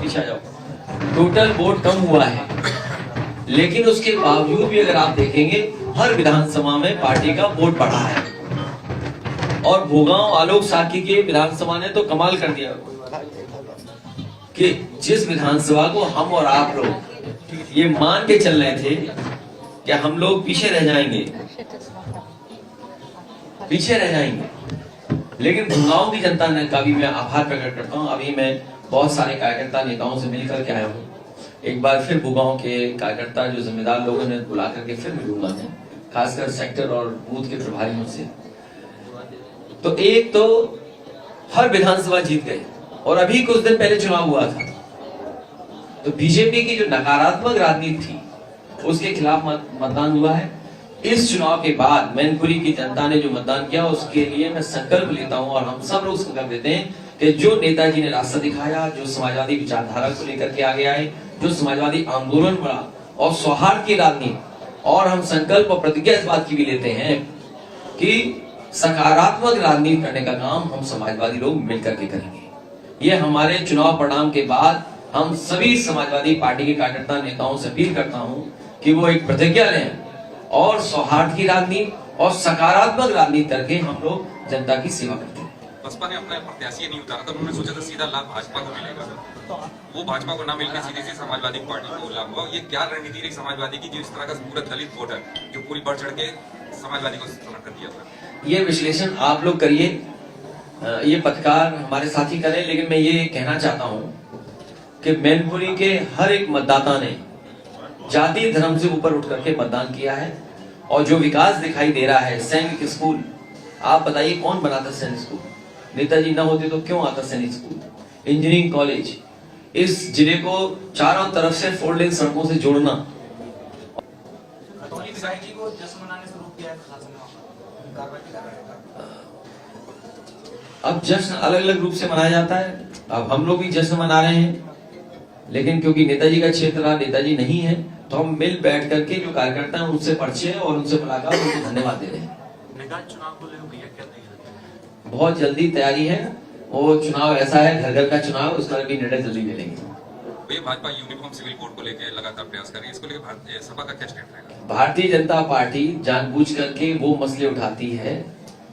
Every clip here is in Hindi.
पीछे आ जाओ, टोटल वोट कम हुआ है, लेकिन उसके बावजूद भी अगर आप देखेंगे हर विधानसभा में पार्टी का वोट बढ़ा है। और भोगांव आलोक साकी के विधानसभा ने तो कमाल कर दिया कि जिस विधानसभा को हम और आप लोग ये मान के चल रहे थे कि हम लोग पीछे रह जाएंगे, लेकिन भोगांव की जनता ने का भी मैं आभार प्रकट करता हूँ। अभी मैं बहुत सारे कार्यकर्ता नेताओं से मिलकर के आया हूँ, एक बार फिर भोगांव के कार्यकर्ता जो जिम्मेदार लोगों ने बुला करके फिर मिलूंगा मैं, खासकर सेक्टर और बूथ के प्रभारियों से। तो एक तो हर विधानसभा जीत गए, और अभी कुछ दिन पहले चुनाव हुआ था तो बीजेपी की जो नकारात्मक राजनीति थी उसके खिलाफ मतदान हुआ है। इस चुनाव के बाद मैनपुरी की जनता ने जो मतदान किया उसके लिए मैं संकल्प लेता हूं और हम सब लोग संकल्प लेते हैं कि जो नेताजी ने रास्ता दिखाया, जो समाजवादी विचारधारा को लेकर के आगे आए, जो समाजवादी आंदोलन बढ़ा और सौहार्द की राजनीति, और हम संकल्प और प्रतिज्ञा इस बात की भी लेते हैं कि सकारात्मक राजनीति करने का काम हम समाजवादी लोग मिलकर के करेंगे। ये हमारे चुनाव परिणाम के बाद हम सभी समाजवादी पार्टी के कार्यकर्ता नेताओं से अपील करता हूं कि वो एक प्रतिज्ञा लें और सौहार्द की राजनीति और सकारात्मक राजनीति करके हम लोग जनता की सेवा करते हैं। बसपा ने अपना प्रत्याशी नहीं उतारा था, उन्होंने सोचा था सीधा लाभ भाजपा को मिलेगा, वो भाजपा को ना मिलकर सीधे से समाजवादी पार्टी को लाभ हुआ। ये क्या रणनीति रही समाजवादी की जो इस तरह का पूरा दलित वोट है जो पूरी बढ़ चढ़ के समाजवादी को समर्थन दिया था? ये विश्लेषण आप लोग करिए, ये पत्रकार हमारे साथी करें, लेकिन मैं ये कहना चाहता हूं कि मैनपुरी के हर एक मतदाता ने जाति धर्म से ऊपर उठ करके मतदान किया है। और जो विकास दिखाई दे रहा है, सैनिक स्कूल, आप बताइए कौन बनाता सैनिक स्कूल? नेताजी न होते तो क्यों आता सैनिक स्कूल? इंजीनियरिंग कॉलेज, इस जिले को चारों तरफ से 4 लेन सड़कों से जोड़ना। अब जश्न अलग अलग रूप से मनाया जाता है, अब हम लोग भी जश्न मना रहे हैं, लेकिन क्योंकि नेताजी का क्षेत्र रहा, नेताजी नहीं है, तो हम मिल बैठ करके जो कार्यकर्ता हैं उनसे परिचय और उनसे मुलाकात, उनको धन्यवाद दे रहे हैं। चुनाव को लेकर भैया क्या तैयारी? बहुत जल्दी तैयारी है, वो चुनाव ऐसा है घर घर का चुनाव, उसका भी निर्णय जल्दी ले लेंगे। भैया भाजपा यूनिफॉर्म सिविल कोड को लेकर लगातार प्रयास कर रही है, इसको लेकर भारतीय सपा का क्या स्टैंड रहेगा? भारतीय जनता पार्टी जानबूझ करके वो मसले उठाती है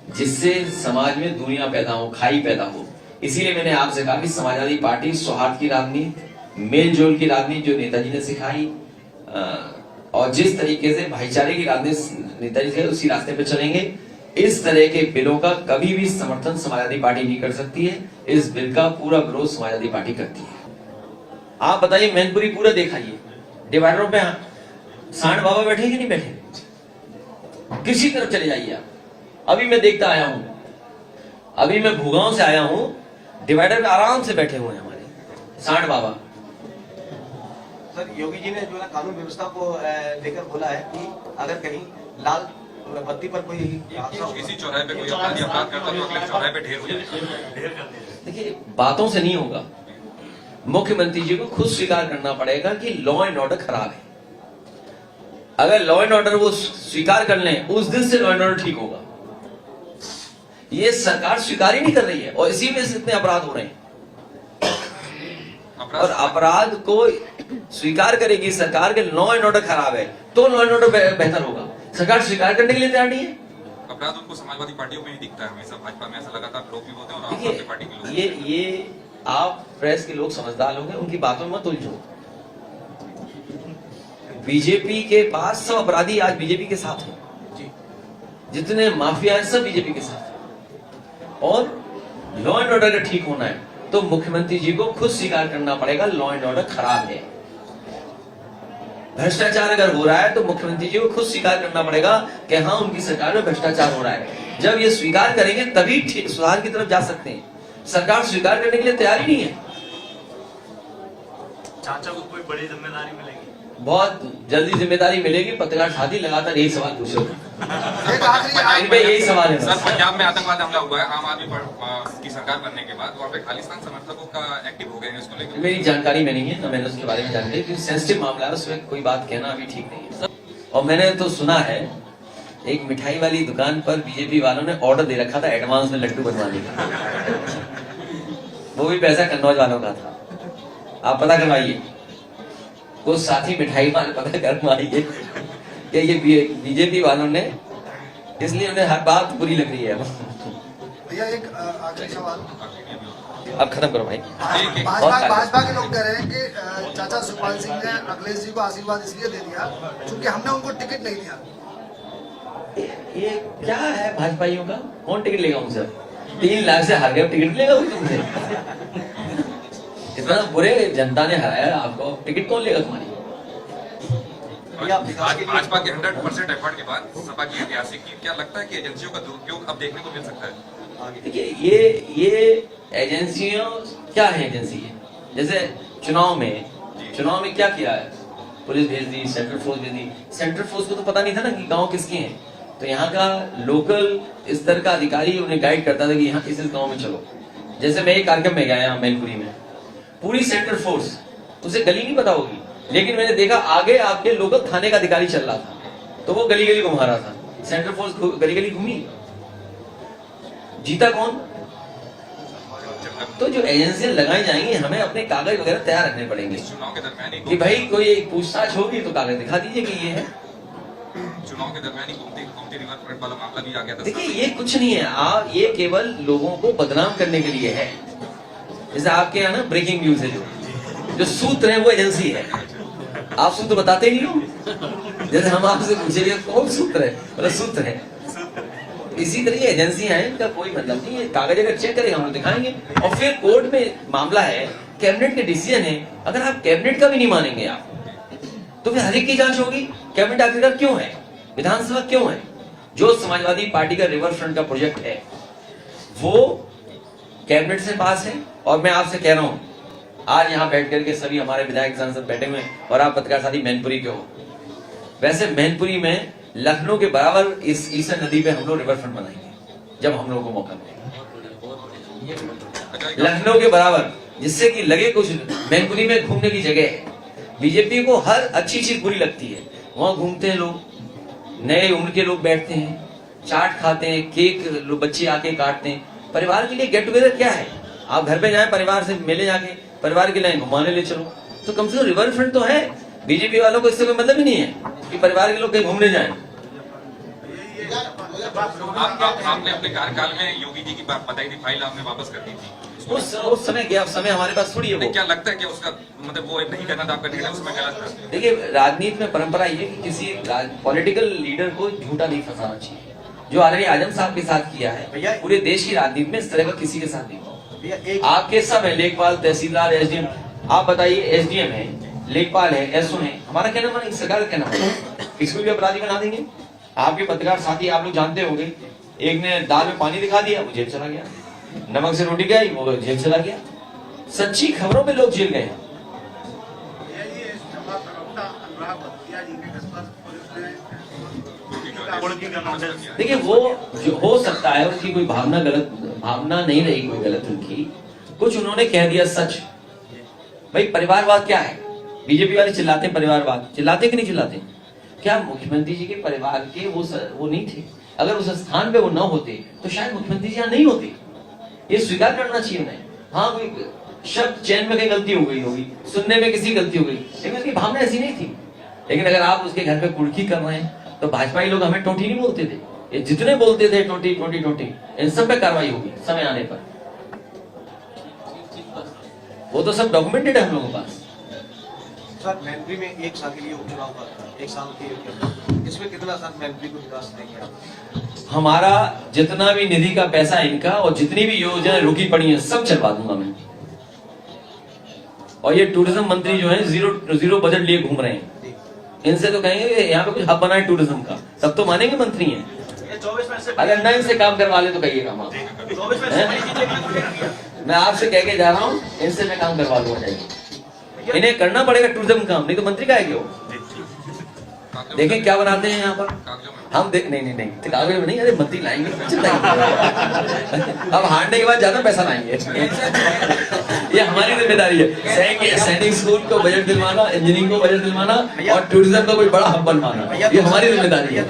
जिससे समाज में दूरियां पैदा हो, खाई पैदा हो। इसीलिए मैंने आपसे कहा कि समाजवादी पार्टी सौहार्द की राजनीति, मेल जोल की राजनीति जो नेताजी ने सिखाई, और जिस तरीके से भाईचारे की राजनीति नेताजी से, उसी रास्ते पे चलेंगे। इस तरह के बिलों का कभी भी समर्थन समाजवादी पार्टी नहीं कर सकती है, इस बिल का पूरा विरोध समाजवादी पार्टी करती है। आप बताइए, मैनपुरी पूरा दिखाइए, डिवाइडरों पे सांड बाबा बैठे कि नहीं बैठे? किसी तरफ चले जाइए आप। अभी मैं देखता आया हूं, अभी मैं भोगांव से आया हूं, डिवाइडर पे आराम से बैठे हुए हैं हमारे सांड बाबा। सर, योगी जी ने जो है कानून व्यवस्था को लेकर बोला है कि अगर कहीं लाल बत्ती पर कोई किसी चौराहे पे कोई अपराधी अपराध करता है तो अगले चौराहे पे ढेर हो जाएगा। देखिए, बातों से नहीं होगा, मुख्यमंत्री जी को खुद स्वीकार करना पड़ेगा कि लॉ एंड ऑर्डर खराब है। अगर लॉ एंड ऑर्डर वो स्वीकार कर लें, उस दिन से लॉ एंड ऑर्डर ठीक होगा। ये सरकार स्वीकार ही नहीं कर रही है और इसी में से इतने अपराध हो रहे हैं। और अपराध को स्वीकार करेगी सरकार के लॉ एंड ऑर्डर खराब है तो लॉ एंड ऑर्डर बेहतर होगा। सरकार स्वीकार करने के लिए तैयार नहीं है। अपराध उनको समाजवादी पार्टियों में ही दिखता है हमेशा, भाजपा में ऐसा लगातार लोग भी होते हैं और आम आदमी पार्टी के लोग। ये आप प्रेस के लोग समझदार लोग हैं, उनकी बातों में मत उलझो। बीजेपी के पास सब अपराधी आज बीजेपी के साथ हैं, जितने माफिया हैं सब बीजेपी के साथ हैं। और लॉ एंड ऑर्डर का ठीक होना है तो मुख्यमंत्री जी को खुद स्वीकार करना पड़ेगा लॉ एंड ऑर्डर खराब है। भ्रष्टाचार अगर हो रहा है तो मुख्यमंत्री जी को खुद स्वीकार करना पड़ेगा कि हाँ, उनकी सरकार में भ्रष्टाचार हो रहा है। जब ये स्वीकार करेंगे तभी सुधार की तरफ जा सकते हैं। सरकार स्वीकार करने के लिए तैयार ही नहीं है। चाचा को कोई बड़ी जिम्मेदारी मिलेगी? बहुत जल्दी जिम्मेदारी मिलेगी। पत्रकार साथी लगातार यही सवाल पूछो, यही सवाल है। सर, पंजाब में आतंकवाद हमला हुआ है आम आदमी की सरकार बनने के बाद, वहाँ पे खालिस्तान समर्थकों का एक्टिव हो गए हैं, इसको लेकर मेरी जानकारी में नहीं है, ना मैंने उसके बारे में जानकारी, क्योंकि सेंसिटिव मामला है, उसमें कोई बात कहना अभी ठीक नहीं है। और मैंने तो सुना है एक मिठाई वाली दुकान पर बीजेपी वालों ने ऑर्डर दे रखा था एडवांस में लड्डू बनवाने का, वो भी पैसा कन्नौज वालों का था। आप पता करवाइए, कुछ साथी मिठाई वाले पता करवाइए कि ये बीजेपी वालों ने, इसलिए उन्हें हर बात बुरी लग रही है। भैया एक आखिरी सवाल। अब खत्म करो भाई। भाजपा के लोग कह रहे हैं कि चाचा सुखपाल सिंह ने अखिलेश जी को आशीर्वाद इसलिए दे दिया क्योंकि हमने उनको टिकट नहीं दिया। ये क्या है भाजपाइयों का? कौन टिकट लेगा उनसे? 3 लाख से हार गए, टिकट लेगा तुमसे? इतना बुरे जनता ने हराया आपको, टिकट कौन लेगा तुम्हारी? आज भाजपा के 100% एफर्ट के बाद सपा की ऐतिहासिक जीत, क्या लगता है कि एजेंसियों का दुरुपयोग अब देखने को मिल सकता है? देखिए ये एजेंसियों, क्या है एजेंसी है? जैसे चुनाव में क्या किया है? पुलिस भेज दी, सेंट्रल फोर्स भेज दी। सेंट्रल फोर्स को तो पता नहीं था ना कि गांव किसके हैं, तो यहाँ का लोकल स्तर का अधिकारी उन्हें गाइड करता था कि यहाँ इस गांव में चलो। जैसे मैं एक कार्यक्रम में गया यहाँ मैनपुरी में, पूरी सेंट्रल फोर्स, उसे गली नहीं पता होगी, लेकिन मैंने देखा आगे आपके लोकल थाने का अधिकारी चल रहा था, तो वो गली गली घुमा रहा था। सेंट्रल फोर्स गली गली घूमी, जीता कौन? तो जो एजेंसियां लगाई जाएंगी, हमें अपने कागज वगैरह तैयार रखने पड़ेंगे चुनाव के दरमियान कि भाई कोई एक पूछताछ होगी तो कागज दिखा दीजिए कि ये है। चुनाव के दरमियान गोमती रिवर फ्रंट वाला मामला भी आ गया था। देखिए ये कुछ नहीं है, आप ये केवल लोगों को बदनाम करने के लिए है। जैसे आपके यहाँ ना ब्रेकिंग न्यूज है, जो सूत्र है वो एजेंसी है, आप सूत्र बताते नहीं हो। जैसे हम आपसे पूछेंगे कौन सूत्र है, मतलब सूत्र है। इसी तरह एजेंसियां हैं, इनका कोई मतलब नहीं है। कागज अगर चेक करेंगे हम लोग दिखाएंगे, और फिर कोर्ट में मामला है, कैबिनेट के डिसीजन है। अगर आप कैबिनेट का भी नहीं मानेंगे आप, तो फिर हर एक की जांच होगी। कैबिनेट आखिरकार क्यों है, विधानसभा क्यों है? जो समाजवादी पार्टी का रिवर फ्रंट का प्रोजेक्ट है वो कैबिनेट से पास है। और मैं आपसे कह रहा हूं, आज यहाँ बैठ करके सभी हमारे विधायक सांसद बैठे हुए हैं और आप पत्रकार साथी मैनपुरी के हो। वैसे मैनपुरी में लखनऊ के बराबर इस ईसा नदी पे हम लोग रिवर फ्रंट बनाएंगे जब हम लोगों को मौका मिलेगा। लखनऊ के बराबर, जिससे कि लगे कुछ मैनपुरी में घूमने की जगह है। बीजेपी को हर अच्छी चीज बुरी लगती है। वहां घूमते हैं लोग, नए उम्र के लोग बैठते हैं, चाट खाते हैं, केक लोग बच्चे आके काटते हैं। परिवार के लिए गेट टुगेदर क्या है? आप घर पे जाए परिवार से मिले, जाके परिवार के लिए घुमाने ले चलो, तो कम से कम रिवर फ्रंट तो है। बीजेपी वालों को इससे कोई मतलब ही नहीं है कि परिवार के लोग कहीं घूमने जाएं। आपने अपने कार्यकाल में योगी जी की बात बताई थी, फाइल आपने वापस कर दी थी। उस समय क्या समय हमारे पास थोड़ी है। क्या लगता है कि उसका मतलब वो नहीं करना था, आपका निर्णय उसमें गलत था? देखिए राजनीति में परंपरा ये है कि किसी पॉलिटिकल लीडर को झूठा नहीं फंसाना चाहिए। जो ऑलरेडी आजम साहब के साथ किया है, पूरे देश की राजनीति में इस तरह का किसी के साथ नहीं हुआ। आपके सब है, लेखपाल, तहसीलदार, एसडीएम। आप बताइए, एसडीएम है, लेखपाल है, एसओ है, हमारा कहना माने सरकार का कहना माने, किसको भी अपराधी बना देंगे। आपके पत्रकार साथी आप लोग जानते होंगे, एक ने दाल में पानी दिखा दिया, वो जेल चला गया। नमक से रोटी गई, वो जेल चला गया। सच्ची खबरों में लोग जेल गए। देखिए वो जो हो सकता है उनकी कोई भावना नहीं रही, कोई गलत उनकी, कुछ उन्होंने कह दिया सच। भाई परिवारवाद क्या है? बीजेपी वाले चिल्लाते हैं परिवारवाद, चिल्लाते कि नहीं चिल्लाते? क्या मुख्यमंत्री जी के परिवार के वो नहीं थे? अगर उस स्थान पे वो न होते तो शायद मुख्यमंत्री जी यहाँ नहीं होते। ये स्वीकार करना चाहिए उन्हें। हाँ कोई शब्द चयन में कहीं गलती हो गई होगी, सुनने में किसी गलती हो गई, लेकिन उसकी भावना ऐसी नहीं थी। लेकिन अगर आप उसके घर पे कुर्की कर रहे हैं तो भाजपाई लोग हमें टोटी नहीं बोलते थे, ये जितने बोलते थे टोटी टोटी टोटी, इन सब पे कार्रवाई होगी समय आने पर। वो तो सब डॉक्यूमेंटेड है हम लोगों के पास। सर मैनपुरी में 1 साल के लिए उपचुनाव हुआ, 1 साल के, इसमें कितना सर मैनपुरी को विकास नहीं किया? हमारा जितना भी निधि का पैसा इनका और जितनी भी योजनाएं रुकी पड़ी हैं सब चलवा दूंगा मैं। और ये टूरिज्म मंत्री जो है जीरो बजट लिए घूम रहे हैं, इनसे तो कहेंगे यहाँ पे कुछ हब बना है टूरिज्म का, तब तो मानेंगे मंत्री हैं। अगर न इनसे काम करवा ले तो कहिएगा हम। मैं आपसे कह के जा रहा हूँ, इनसे मैं काम करवा लूंगा। इन्हें करना पड़ेगा टूरिज्म काम, नहीं तो मंत्री का है क्यों? देखें क्या बनाते हैं यहाँ पर हम नहीं कागज में नहीं, अरे मंत्री लाएंगे अब हारने के बाद ज्यादा पैसा लाएंगे ये हमारी जिम्मेदारी है। सैनिक स्कूल को बजट दिलवाना, इंजीनियरिंग को बजट दिलवाना और टूरिज्म का कोई बड़ा हब बनवाना, ये हमारी जिम्मेदारी है।